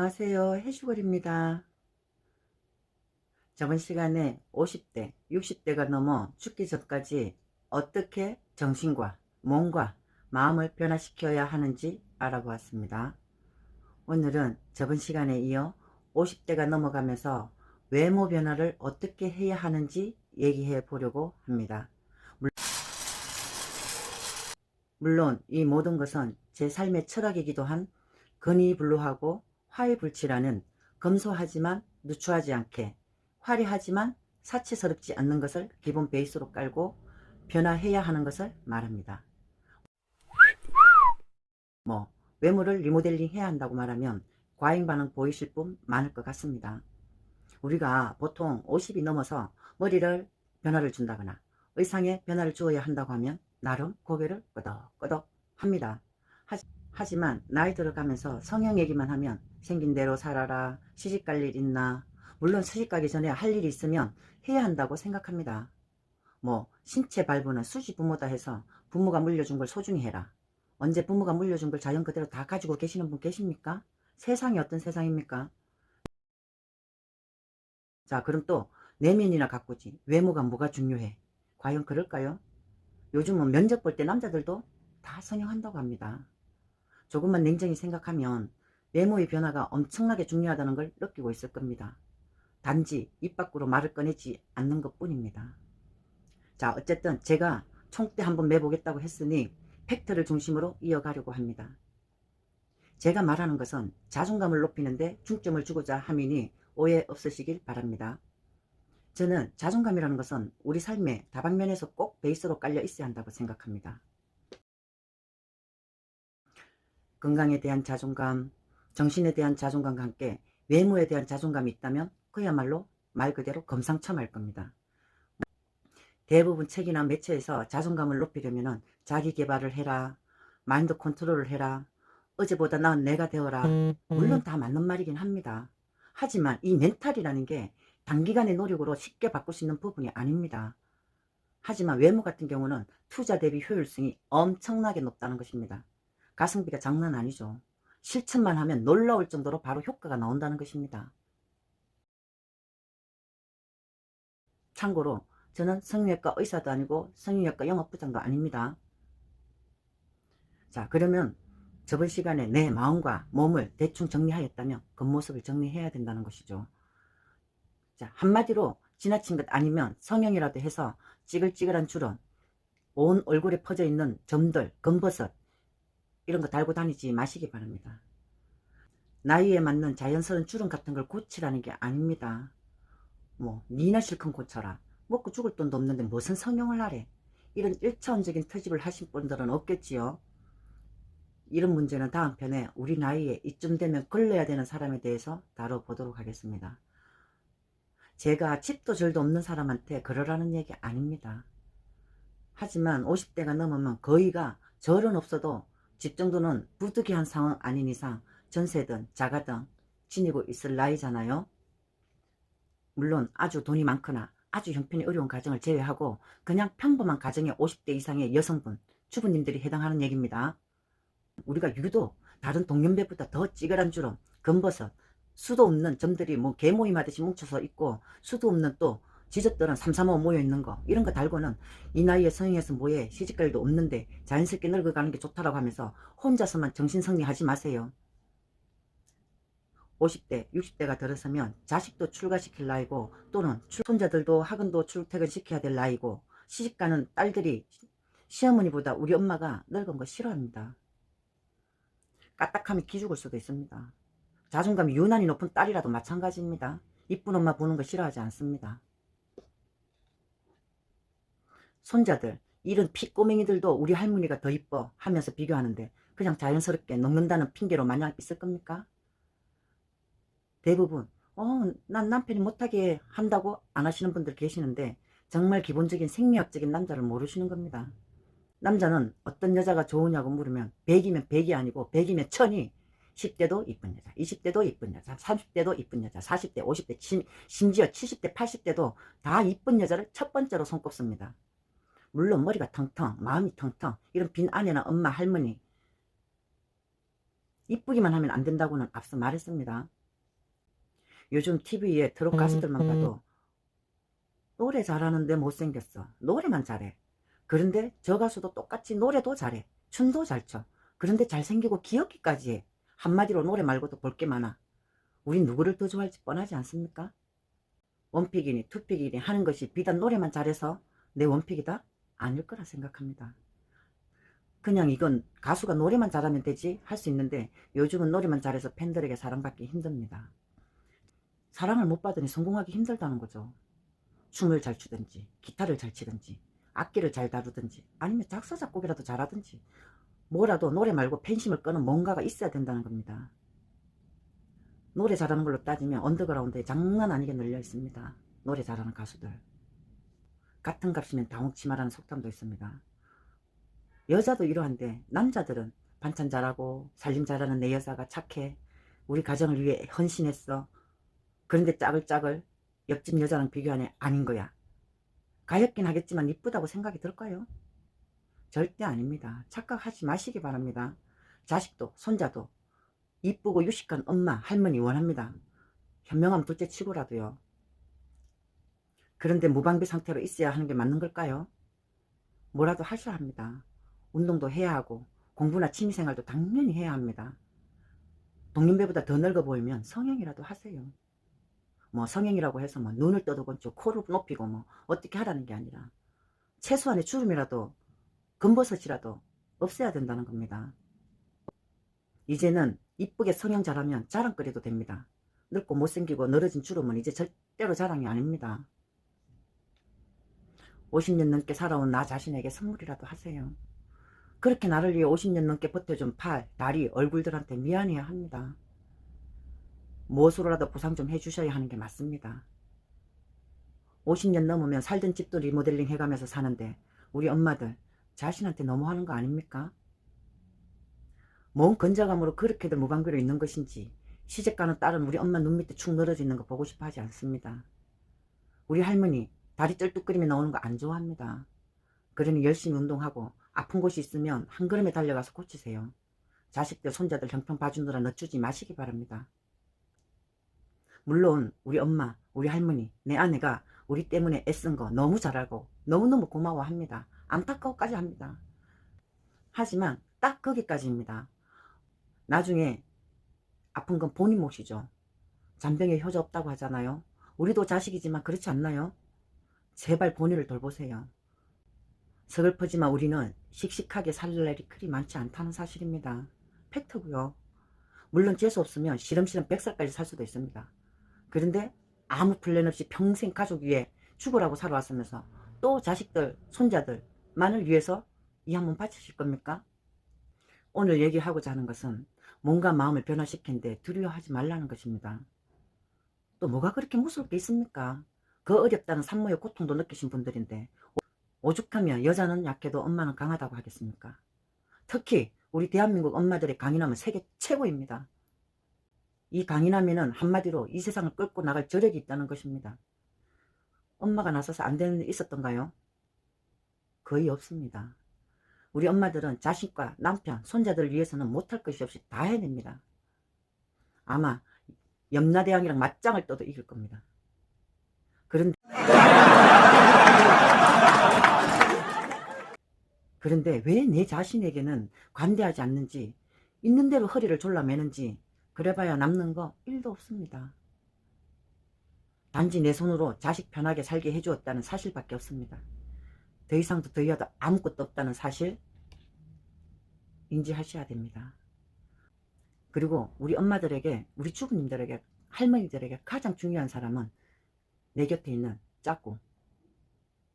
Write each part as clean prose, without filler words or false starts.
안녕하세요. 해주걸입니다. 저번 시간에 50대, 60대가 넘어 죽기 전까지 어떻게 정신과 몸과 마음을 변화시켜야 하는지 알아보았습니다. 오늘은 저번 시간에 이어 50대가 넘어가면서 외모 변화를 어떻게 해야 하는지 얘기해 보려고 합니다. 물론 이 모든 것은 제 삶의 철학이기도 한 근위불능하고 화해불치라는 검소하지만 누추하지 않게 화려하지만 사치스럽지 않는 것을 기본 베이스로 깔고 변화해야 하는 것을 말합니다. 외모를 리모델링 해야 한다고 말하면 과잉 반응 보이실 분 많을 것 같습니다. 우리가 보통 50이 넘어서 머리를 변화를 준다거나 의상에 변화를 주어야 한다고 하면 나름 고개를 끄덕끄덕 합니다. 하지만 나이 들어가면서 성형 얘기만 하면 생긴 대로 살아라, 시집갈 일 있나, 물론 시집가기 전에 할 일이 있으면 해야 한다고 생각합니다. 신체 발부는 수지 부모다 해서 부모가 물려준 걸 소중히 해라. 언제 부모가 물려준 걸 자연 그대로 다 가지고 계시는 분 계십니까? 세상이 어떤 세상입니까? 자, 그럼 또 내면이나 가꾸지 외모가 뭐가 중요해? 과연 그럴까요? 요즘은 면접 볼 때 남자들도 다 성형한다고 합니다. 조금만 냉정히 생각하면 외모의 변화가 엄청나게 중요하다는 걸 느끼고 있을 겁니다. 단지 입 밖으로 말을 꺼내지 않는 것 뿐입니다. 자, 어쨌든 제가 총대 한번 매보겠다고 했으니 팩트를 중심으로 이어가려고 합니다. 제가 말하는 것은 자존감을 높이는데 중점을 주고자 함이니 오해 없으시길 바랍니다. 저는 자존감이라는 것은 우리 삶의 다방면에서 꼭 베이스로 깔려 있어야 한다고 생각합니다. 건강에 대한 자존감, 정신에 대한 자존감과 함께 외모에 대한 자존감이 있다면 그야말로 말 그대로 금상첨화일 겁니다. 대부분 책이나 매체에서 자존감을 높이려면 자기 개발을 해라, 마인드 컨트롤을 해라, 어제보다 나은 내가 되어라. 물론 다 맞는 말이긴 합니다. 하지만 이 멘탈이라는 게 단기간의 노력으로 쉽게 바꿀 수 있는 부분이 아닙니다. 하지만 외모 같은 경우는 투자 대비 효율성이 엄청나게 높다는 것입니다. 가성비가 장난 아니죠. 실천만 하면 놀라울 정도로 바로 효과가 나온다는 것입니다. 참고로 저는 성형외과 의사도 아니고 성형외과 영업부장도 아닙니다. 자, 그러면 저번 시간에 내 마음과 몸을 대충 정리하였다면 겉모습을 정리해야 된다는 것이죠. 자, 한마디로 지나친 것 아니면 성형이라도 해서 찌글찌글한 주름, 온 얼굴에 퍼져 있는 점들, 검버섯 이런 거 달고 다니지 마시기 바랍니다. 나이에 맞는 자연스러운 주름 같은 걸 고치라는 게 아닙니다. 니나 실컷 고쳐라. 먹고 죽을 돈도 없는데 무슨 성형을 하래. 이런 1차원적인 터집을 하신 분들은 없겠지요. 이런 문제는 다음 편에 우리 나이에 이쯤 되면 걸러야 되는 사람에 대해서 다뤄보도록 하겠습니다. 제가 집도 절도 없는 사람한테 그러라는 얘기 아닙니다. 하지만 50대가 넘으면 거의가 절은 없어도 집 정도는 부득이한 상황 아닌 이상 전세든 자가든 지니고 있을 나이잖아요. 물론 아주 돈이 많거나 아주 형편이 어려운 가정을 제외하고 그냥 평범한 가정의 50대 이상의 여성분, 주부님들이 해당하는 얘기입니다. 우리가 유독 다른 동년배보다 더 찌그란 주름, 검버섯, 수도 없는 점들이 개모임 하듯이 뭉쳐서 있고 수도 없는 또 지적들은 삼삼오오 모여있는 거 이런 거 달고는 이 나이에 성형해서 뭐해 시집갈일도 없는데 자연스럽게 늙어가는 게 좋다라고 하면서 혼자서만 정신성리하지 마세요. 50대, 60대가 들어서면 자식도 출가시킬 나이고 또는 손자들도 학원도 출퇴근시켜야 될 나이고 시집가는 딸들이 시어머니보다 우리 엄마가 늙은 거 싫어합니다. 까딱하면 기죽을 수도 있습니다. 자존감이 유난히 높은 딸이라도 마찬가지입니다. 이쁜 엄마 보는 거 싫어하지 않습니다. 손자들, 이런 피꼬맹이들도 우리 할머니가 더 이뻐 하면서 비교하는데 그냥 자연스럽게 늙는다는 핑계로 마냥 있을 겁니까? 대부분 난 남편이 못하게 한다고 안 하시는 분들 계시는데 정말 기본적인 생리학적인 남자를 모르시는 겁니다. 남자는 어떤 여자가 좋으냐고 물으면 100이면 100이 아니고 100이면 1000이 10대도 이쁜 여자, 20대도 이쁜 여자, 30대도 이쁜 여자, 40대, 50대, 심지어 70대, 80대도 다 이쁜 여자를 첫 번째로 손꼽습니다. 물론 머리가 텅텅, 마음이 텅텅, 이런 빈 아내나 엄마, 할머니 이쁘기만 하면 안 된다고는 앞서 말했습니다. 요즘 TV에 트롯 가수들만 봐도 노래 잘하는데 못생겼어. 노래만 잘해. 그런데 저 가수도 똑같이 노래도 잘해. 춤도 잘 춰. 그런데 잘생기고 귀엽기까지 해. 한마디로 노래 말고도 볼 게 많아. 우린 누구를 더 좋아할지 뻔하지 않습니까? 원픽이니 투픽이니 하는 것이 비단 노래만 잘해서 내 원픽이다? 아닐 거라 생각합니다. 그냥 이건 가수가 노래만 잘하면 되지 할 수 있는데 요즘은 노래만 잘해서 팬들에게 사랑받기 힘듭니다. 사랑을 못 받으니 성공하기 힘들다는 거죠. 춤을 잘 추든지 기타를 잘 치든지 악기를 잘 다루든지 아니면 작사 작곡이라도 잘하든지 뭐라도 노래 말고 팬심을 끄는 뭔가가 있어야 된다는 겁니다. 노래 잘하는 걸로 따지면 언더그라운드에 장난 아니게 널려 있습니다. 노래 잘하는 가수들. 같은 값이면 다홍치마라는 속담도 있습니다. 여자도 이러한데 남자들은 반찬 잘하고 살림 잘하는 내 여자가 착해. 우리 가정을 위해 헌신했어. 그런데 짜글짜글 옆집 여자랑 비교하니 아닌 거야. 가엾긴 하겠지만 이쁘다고 생각이 들까요? 절대 아닙니다. 착각하지 마시기 바랍니다. 자식도 손자도 이쁘고 유식한 엄마 할머니 원합니다. 현명한 둘째 치고라도요. 그런데 무방비 상태로 있어야 하는 게 맞는 걸까요? 뭐라도 하셔야 합니다. 운동도 해야 하고 공부나 취미생활도 당연히 해야 합니다. 동년배보다 더 늙어 보이면 성형이라도 하세요. 뭐 성형이라고 해서 뭐 눈을 떠도건조 코를 높이고 뭐 어떻게 하라는 게 아니라 최소한의 주름이라도 검버섯이라도 없애야 된다는 겁니다. 이제는 이쁘게 성형 잘하면 자랑거리도 됩니다. 늙고 못생기고 늘어진 주름은 이제 절대로 자랑이 아닙니다. 50년 넘게 살아온 나 자신에게 선물이라도 하세요. 그렇게 나를 위해 50년 넘게 버텨준 팔, 다리, 얼굴들한테 미안해야 합니다. 무엇으로라도 보상 좀 해주셔야 하는 게 맞습니다. 50년 넘으면 살던 집도 리모델링 해가면서 사는데 우리 엄마들 자신한테 너무하는 거 아닙니까? 뭔 건자감으로 그렇게들 무방비로 있는 것인지 시집가는 딸은 우리 엄마 눈 밑에 축 늘어져 있는 거 보고 싶어 하지 않습니다. 우리 할머니 다리 쩔뚝거리며 나오는 거 안 좋아합니다. 그러니 열심히 운동하고 아픈 곳이 있으면 한 걸음에 달려가서 고치세요. 자식들 손자들 형편 봐주느라 늦추지 마시기 바랍니다. 물론 우리 엄마 우리 할머니 내 아내가 우리 때문에 애쓴 거 너무 잘 알고 너무너무 고마워합니다. 안타까워까지 합니다. 하지만 딱 거기까지입니다. 나중에 아픈 건 본인 몫이죠. 잔병에 효자 없다고 하잖아요. 우리도 자식이지만 그렇지 않나요? 제발 본인을 돌보세요. 서글프지만 우리는 씩씩하게 살 날이 그리 많지 않다는 사실입니다. 팩트고요. 물론 재수 없으면 시름시름 100살까지 살 수도 있습니다. 그런데 아무 플랜 없이 평생 가족 위에 죽으라고 살아왔으면서 또 자식들, 손자들만을 위해서 이 한 몸 바치실 겁니까? 오늘 얘기하고자 하는 것은 몸과 마음을 변화시키는데 두려워하지 말라는 것입니다. 또 뭐가 그렇게 무서울 게 있습니까? 그 어렵다는 산모의 고통도 느끼신 분들인데 오죽하면 여자는 약해도 엄마는 강하다고 하겠습니까? 특히 우리 대한민국 엄마들의 강인함은 세계 최고입니다. 이 강인함에는 한마디로 이 세상을 끌고 나갈 저력이 있다는 것입니다. 엄마가 나서서 안 되는 일 있었던가요? 거의 없습니다. 우리 엄마들은 자식과 남편, 손자들을 위해서는 못할 것이 없이 다 해냅니다. 아마 염라대왕이랑 맞짱을 떠도 이길 겁니다. 그런데 왜 내 자신에게는 관대하지 않는지, 있는 대로 허리를 졸라매는지 그래봐야 남는 거 1도 없습니다. 단지 내 손으로 자식 편하게 살게 해주었다는 사실밖에 없습니다. 더 이상도 더 이하도 아무것도 없다는 사실 인지하셔야 됩니다. 그리고 우리 엄마들에게, 우리 주부님들에게, 할머니들에게 가장 중요한 사람은 내 곁에 있는 짝꿍,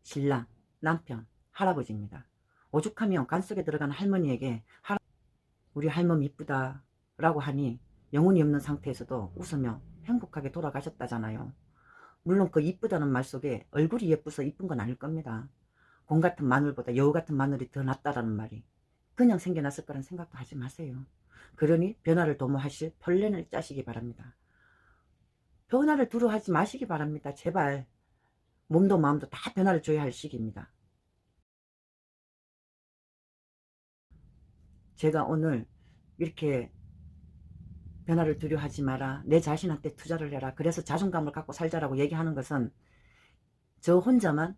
신랑, 남편, 할아버지입니다. 오죽하면 간 속에 들어가는 할머니에게 우리 할머니 이쁘다 라고 하니 영혼이 없는 상태에서도 웃으며 행복하게 돌아가셨다잖아요. 물론 그 이쁘다는 말 속에 얼굴이 예뻐서 이쁜 건 아닐 겁니다. 공 같은 마늘보다 여우 같은 마늘이 더 낫다라는 말이 그냥 생겨났을 거란 생각도 하지 마세요. 그러니 변화를 도모하실 플랜을 짜시기 바랍니다. 변화를 두려워하지 마시기 바랍니다. 제발. 몸도 마음도 다 변화를 줘야 할 시기입니다. 제가 오늘 이렇게 변화를 두려워하지 마라. 내 자신한테 투자를 해라. 그래서 자존감을 갖고 살자라고 얘기하는 것은 저 혼자만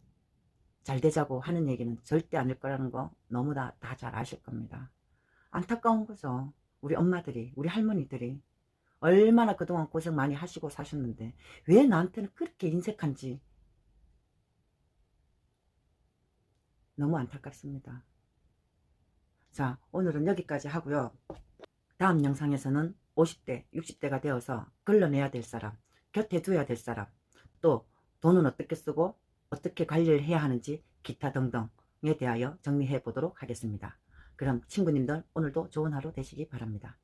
잘 되자고 하는 얘기는 절대 아닐 거라는 거 너무나 다 잘 아실 겁니다. 안타까운 거죠. 우리 엄마들이, 우리 할머니들이 얼마나 그동안 고생 많이 하시고 사셨는데 왜 나한테는 그렇게 인색한지 너무 안타깝습니다. 자, 오늘은 여기까지 하고요. 다음 영상에서는 50대, 60대가 되어서 걸러내야 될 사람, 곁에 두어야 될 사람, 또 돈은 어떻게 쓰고 어떻게 관리를 해야 하는지 기타 등등에 대하여 정리해 보도록 하겠습니다. 그럼 친구님들 오늘도 좋은 하루 되시기 바랍니다.